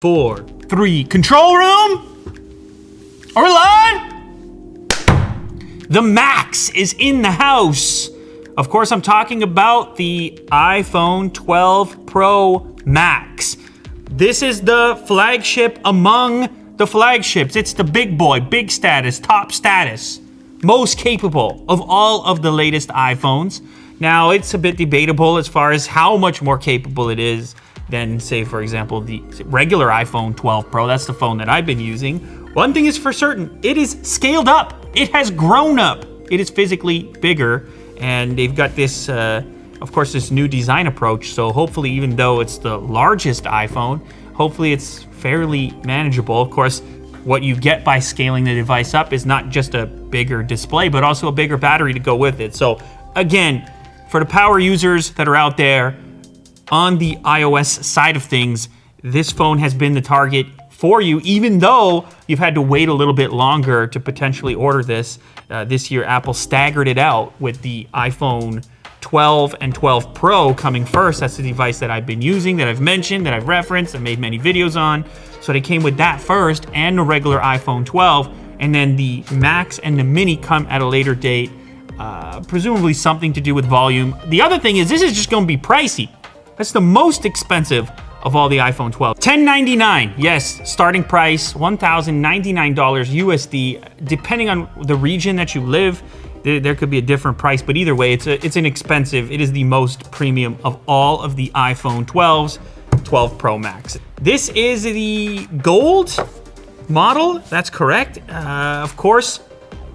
4, 3, control room? Are we live? The Max is in the house. Of course, I'm talking about the iPhone 12 Pro Max. This is the flagship among the flagships. It's the big boy, big status, top status, most capable of all of the latest iPhones. Now, it's a bit debatable as far as how much more capable it is than, say, for example, the regular iPhone 12 Pro. That's the phone that I've been using. One thing is for certain, it is scaled up. It has grown up. It is physically bigger, and they've got this, of course, this new design approach. So hopefully, even though it's the largest iPhone, hopefully it's fairly manageable. Of course, what you get by scaling the device up is not just a bigger display, but also a bigger battery to go with it. So again, for the power users that are out there, on the iOS side of things, this phone has been the target for you, even though you've had to wait a little bit longer to potentially order this. This year, Apple staggered it out with the iPhone 12 and 12 Pro coming first. That's the device that I've been using, that I've mentioned, that I've referenced, I made many videos on. So they came with that first, and the regular iPhone 12, and then the Max and the Mini come at a later date, presumably something to do with volume. The other thing is, this is just gonna be pricey. That's the most expensive of all the iPhone 12. $1,099, yes, starting price, $1,099 USD. Depending on the region that you live, there could be a different price, but either way, it's inexpensive. It is the most premium of all of the iPhone 12s, 12 Pro Max. This is the gold model, that's correct. Of course,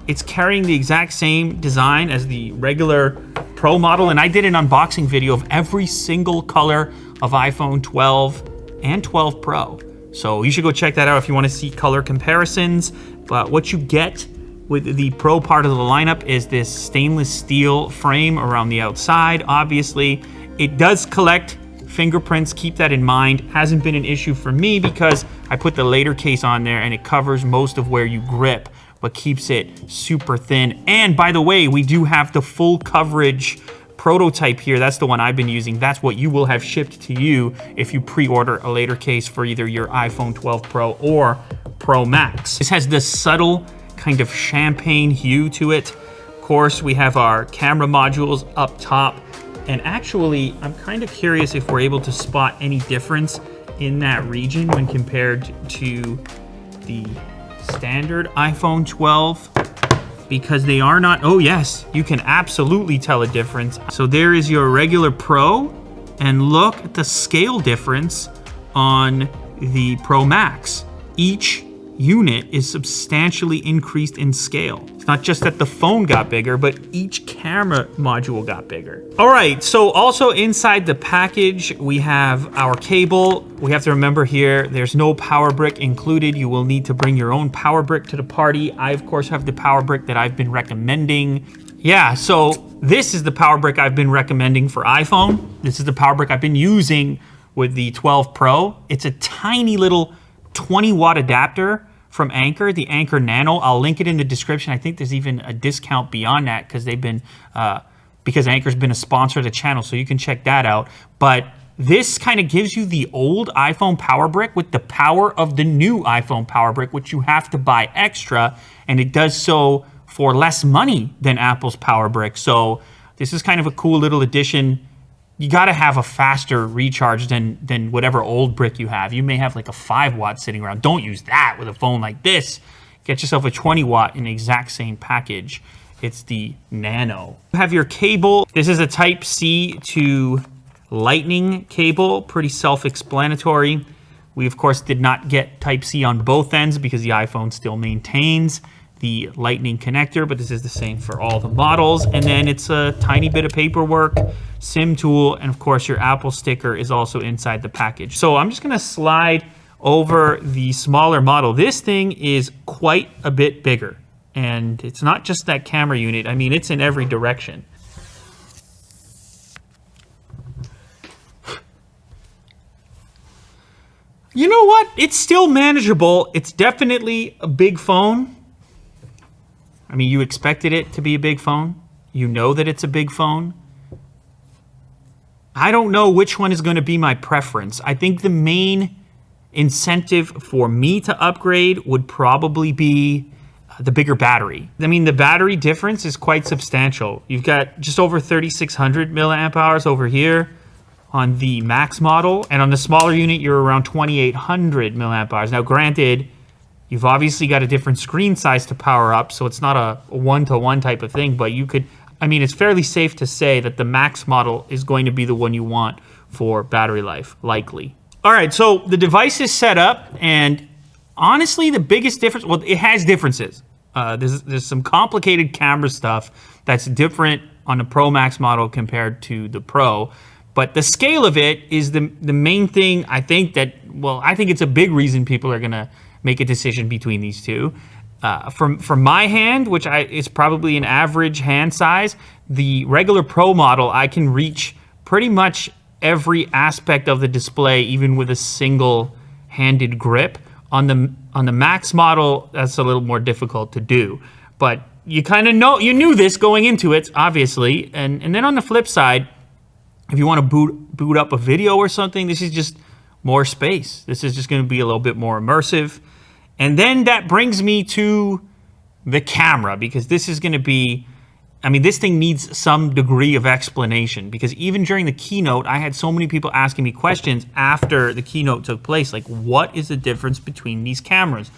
it's carrying the exact same design as the regular Pro model, and I did an unboxing video of every single color of iPhone 12 and 12 Pro. So you should go check that out if you want to see color comparisons. But what you get with the Pro part of the lineup is this stainless steel frame around the outside. Obviously, it does collect fingerprints, keep that in mind. Hasn't been an issue for me because I put the later case on there and it covers most of where you grip, but keeps it super thin. And by the way, we do have the full coverage prototype here. That's the one I've been using. That's what you will have shipped to you if you pre-order a later case for either your iPhone 12 Pro or Pro Max. This has this subtle kind of champagne hue to it. Of course, we have our camera modules up top. And actually, I'm kind of curious if we're able to spot any difference in that region when compared to the standard iPhone 12, because they are not, oh yes, you can absolutely tell a difference. So there is your regular Pro, and look at the scale difference on the Pro Max. Each unit is substantially increased in scale. It's not just that the phone got bigger, but each camera module got bigger. All right, so also inside the package, we have our cable. We have to remember here, there's no power brick included. You will need to bring your own power brick to the party. I, of course, have the power brick that I've been recommending. Yeah, so this is the power brick I've been recommending for iPhone. This is the power brick I've been using with the 12 Pro. It's a tiny little 20-watt adapter from Anker, the Anker Nano. I'll link it in the description. I think there's even a discount beyond that because they've been, because Anker's been a sponsor of the channel, so you can check that out. But this kind of gives you the old iPhone power brick with the power of the new iPhone power brick, which you have to buy extra, and it does so for less money than Apple's power brick. So this is kind of a cool little addition. You got to have a faster recharge than whatever old brick you have. You may have like a 5-watt sitting around. Don't use that with a phone like this. Get yourself a 20-watt in the exact same package. It's the Nano. You have your cable. This is a Type-C to Lightning cable. Pretty self-explanatory. We, of course, did not get Type-C on both ends because the iPhone still maintains the Lightning connector, but this is the same for all the models. And then it's a tiny bit of paperwork, SIM tool, and of course your Apple sticker is also inside the package. So I'm just gonna slide over the smaller model. This thing is quite a bit bigger, and it's not just that camera unit. I mean, it's in every direction. You know what? It's still manageable. It's definitely a big phone. I mean, you expected it to be a big phone. You know that it's a big phone. I don't know which one is going to be my preference. I think the main incentive for me to upgrade would probably be the bigger battery. I mean, the battery difference is quite substantial. You've got just over 3,600 milliamp hours over here on the Max model, and on the smaller unit, you're around 2,800 milliamp hours. Now, granted, you've obviously got a different screen size to power up, so it's not a one-to-one type of thing, but you could, I mean, it's fairly safe to say that the Max model is going to be the one you want for battery life, likely. All right, so the device is set up, and honestly, the biggest difference, well, it has differences. There's some complicated camera stuff that's different on the Pro Max model compared to the Pro, but the scale of it is the main thing. I think it's a big reason people are gonna make a decision between these two. From my hand, which is probably an average hand size, the regular Pro model, I can reach pretty much every aspect of the display, even with a single-handed grip. On the Max model, that's a little more difficult to do. But you kind of know, you knew this going into it, obviously. And then on the flip side, if you want to boot up a video or something, this is just more space. This is just going to be a little bit more immersive. And then that brings me to the camera, because this is going to be, I mean, this thing needs some degree of explanation, because even during the keynote, I had so many people asking me questions after the keynote took place, like, what is the difference between these cameras?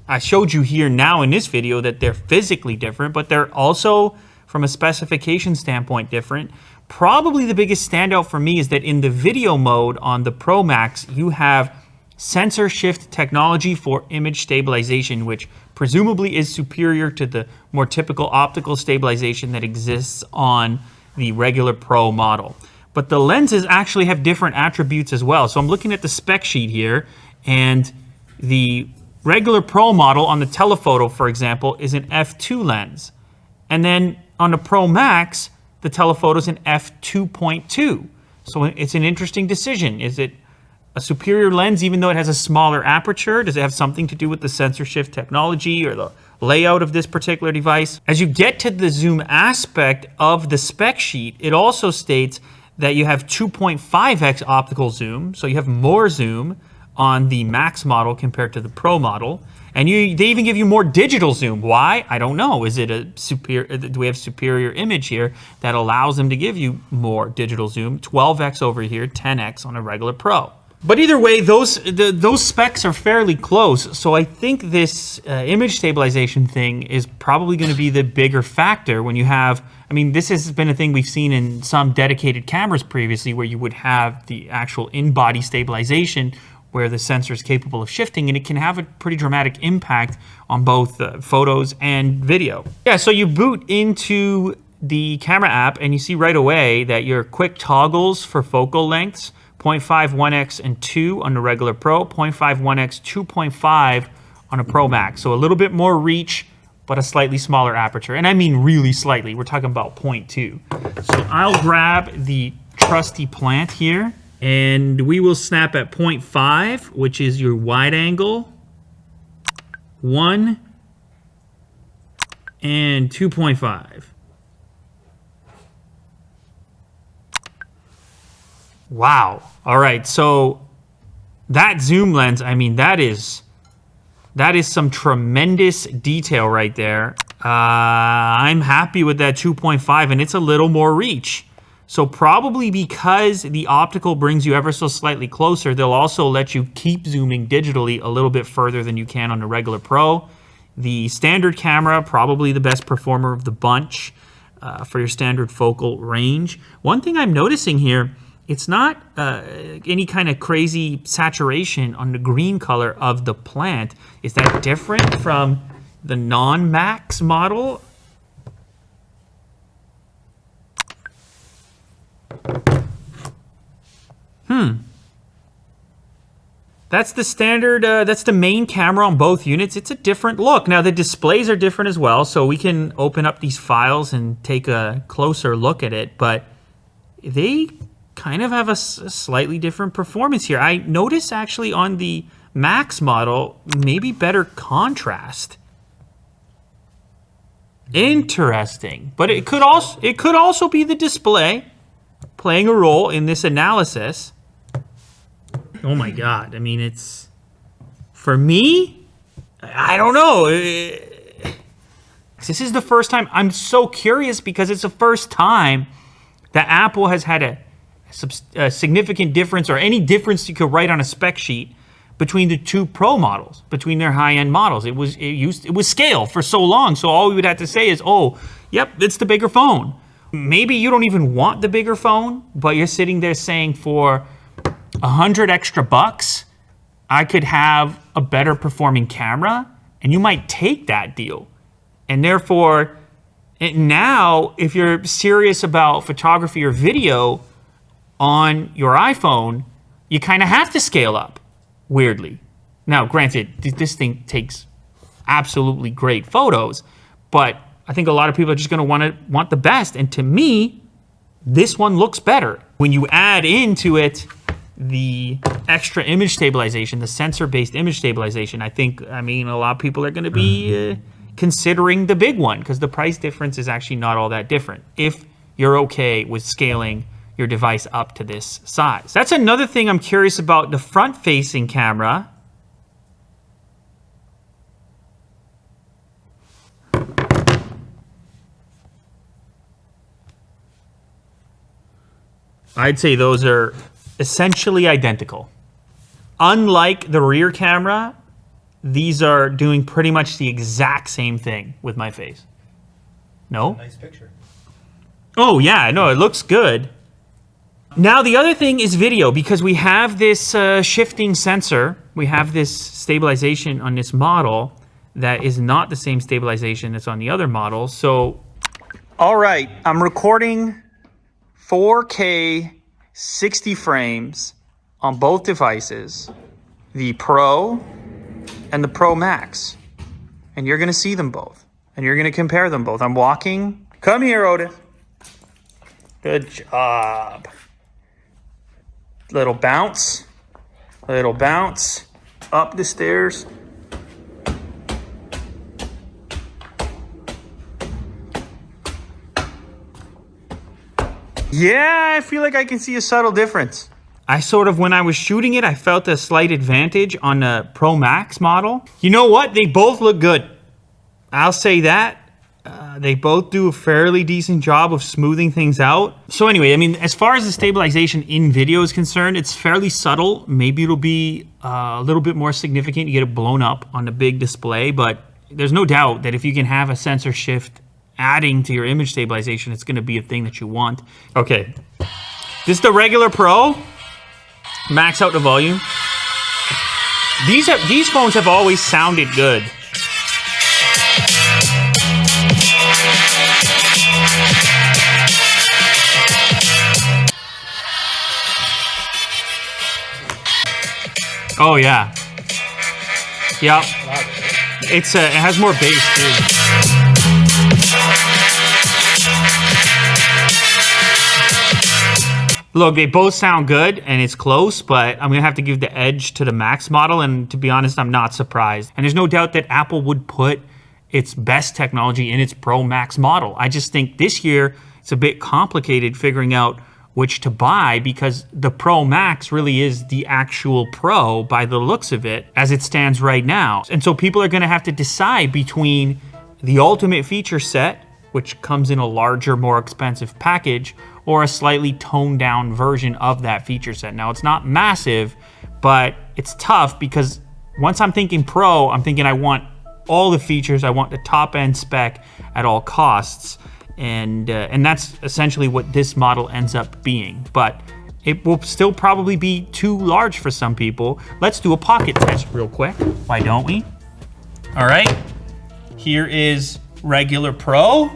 I showed you here now in this video that they're physically different, but they're also, from a specification standpoint, different. Probably the biggest standout for me is that in the video mode on the Pro Max, you have sensor shift technology for image stabilization, which presumably is superior to the more typical optical stabilization that exists on the regular Pro model. But the lenses actually have different attributes as well. So I'm looking at the spec sheet here, and the regular Pro model on the telephoto, for example, is an f2 lens. And then on the Pro Max, the telephoto is an f2.2. So it's an interesting decision. Is it a superior lens, even though it has a smaller aperture? Does it have something to do with the sensor shift technology or the layout of this particular device? As you get to the zoom aspect of the spec sheet, it also states that you have 2.5x optical zoom, so you have more zoom on the Max model compared to the Pro model. And they even give you more digital zoom. Why? I don't know. Is it a superior? Do we have superior image here that allows them to give you more digital zoom? 12x over here, 10x on a regular Pro. But either way, those specs are fairly close. So I think this image stabilization thing is probably going to be the bigger factor when you have, I mean, this has been a thing we've seen in some dedicated cameras previously, where you would have the actual in-body stabilization where the sensor is capable of shifting, and it can have a pretty dramatic impact on both photos and video. Yeah, so you boot into the camera app and you see right away that your quick toggles for focal lengths, 0.5, 1x, and 2 on the regular Pro, 0.5, 1x, 2.5 on a Pro Max. So a little bit more reach, but a slightly smaller aperture. And I mean really slightly. We're talking about 0.2. So I'll grab the trusty plant here, and we will snap at 0.5, which is your wide angle, 1, and 2.5. Wow. All right, so that zoom lens, I mean, that is some tremendous detail right there. I'm happy with that 2.5, and it's a little more reach. So probably because the optical brings you ever so slightly closer, they'll also let you keep zooming digitally a little bit further than you can on the regular Pro. The standard camera, probably the best performer of the bunch for your standard focal range. One thing I'm noticing here, it's not any kind of crazy saturation on the green color of the plant. Is that different from the non-Max model? That's the standard, that's the main camera on both units. It's a different look. Now the displays are different as well, so we can open up these files and take a closer look at it, but they kind of have a slightly different performance here. I noticed actually on the Max model, maybe better contrast. Interesting, but it could also be the display playing a role in this analysis. Oh my God. I mean, it's, for me, I don't know. This is the first time, I'm so curious because it's the first time that Apple has had a significant difference, or any difference you could write on a spec sheet, between the two Pro models, between their high-end models. It was scale for so long, so all we would have to say is, oh, yep, it's the bigger phone. Maybe you don't even want the bigger phone, but you're sitting there saying, for $100 extra bucks, I could have a better performing camera, and you might take that deal. And therefore, now, if you're serious about photography or video on your iPhone, you kind of have to scale up. Weirdly. Now, granted, this thing takes absolutely great photos, but I think a lot of people are just going to want the best. And to me, this one looks better. When you add into it the extra image stabilization, the sensor-based image stabilization, I mean, a lot of people are going to be considering the big one, because the price difference is actually not all that different if you're okay with scaling your device up to this size. That's another thing I'm curious about the front-facing camera. I'd say those are essentially identical. Unlike the rear camera, these are doing pretty much the exact same thing with my face. No? Nice picture. Oh yeah, no, it looks good. Now the other thing is video, because we have this shifting sensor, we have this stabilization on this model that is not the same stabilization that's on the other model. So, all right, I'm recording 4K 60 frames on both devices, the Pro and the Pro Max. And you're gonna see them both, and you're gonna compare them both. I'm walking. Come here, Otis. Good job. Little bounce, up the stairs. Yeah, I feel like I can see a subtle difference. I sort of, when I was shooting it, I felt a slight advantage on the Pro Max model. You know what? They both look good. I'll say that. They both do a fairly decent job of smoothing things out. So anyway, I mean, as far as the stabilization in video is concerned, it's fairly subtle. Maybe it'll be a little bit more significant. You get it blown up on the big display, but there's no doubt that if you can have a sensor shift adding to your image stabilization, it's gonna be a thing that you want. Okay, this is the regular Pro. Max out the volume. These phones have always sounded good. Oh yeah. Yep. It has more bass too. Look, they both sound good and it's close, but I'm gonna have to give the edge to the Max model, and to be honest, I'm not surprised. And there's no doubt that Apple would put its best technology in its Pro Max model. I just think this year it's a bit complicated figuring out which to buy, because the Pro Max really is the actual Pro by the looks of it as it stands right now. And so people are gonna have to decide between the ultimate feature set, which comes in a larger, more expensive package, or a slightly toned down version of that feature set. Now, it's not massive, but it's tough because once I'm thinking Pro, I'm thinking I want all the features, I want the top end spec at all costs. And that's essentially what this model ends up being. But it will still probably be too large for some people. Let's do a pocket test real quick. Why don't we? All right, here is regular Pro.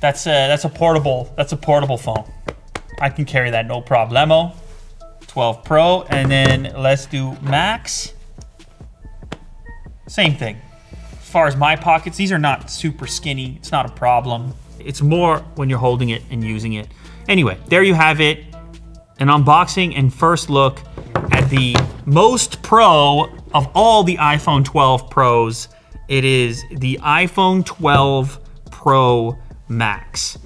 That's a portable phone. I can carry that no problemo. 12 Pro, and then let's do Max. Same thing. As far as my pockets, these are not super skinny. It's not a problem. It's more when you're holding it and using it. Anyway, there you have it. An unboxing and first look at the most Pro of all the iPhone 12 Pros. It is the iPhone 12 Pro Max.